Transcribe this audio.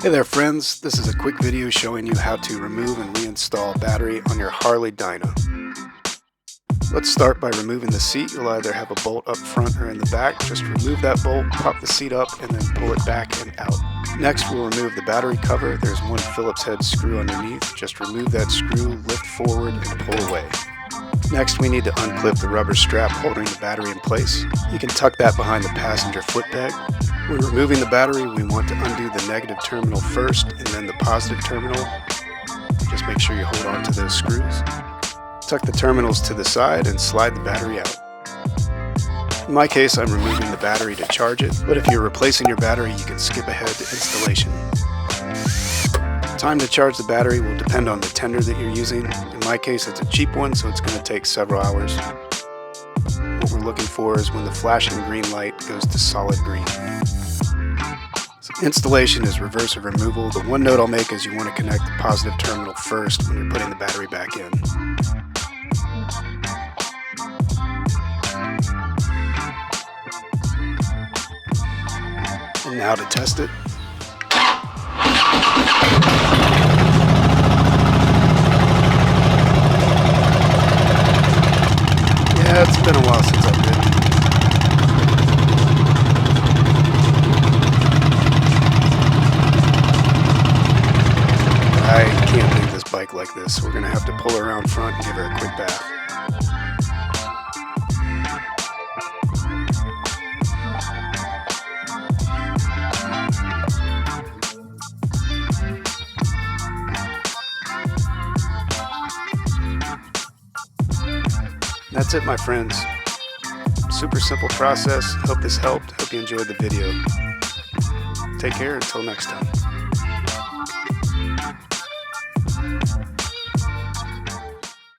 Hey there friends, this is a quick video showing you how to remove and reinstall a battery on your Harley Dyna. Let's start by removing the seat. You'll either have a bolt up front or in the back. Just remove that bolt, pop the seat up, and then pull it back and out. Next we'll remove the battery cover. There's one Phillips head screw underneath. Just remove that screw, lift forward, and pull away. Next we need to unclip the rubber strap holding the battery in place. You can tuck that behind the passenger foot peg. When removing the battery, we want to undo the negative terminal first and then the positive terminal. Just make sure you hold on to those screws. Tuck the terminals to the side and slide the battery out. In my case, I'm removing the battery to charge it, but if you're replacing your battery, you can skip ahead to installation. Time to charge the battery will depend on the tender that you're using. In my case, it's a cheap one, so it's going to take several hours. What we're looking for is when the flashing green light goes to solid green. So installation is reverse of removal. The one note I'll make is you want to connect the positive terminal first when you're putting the battery back in. And now to test it. Yeah, it's been a while since I've been. I can't leave this bike like this. We're going to have to pull her around front and give her a quick bath. That's it, my friends. Super simple process. Hope this helped. Hope you enjoyed the video. Take care until next time.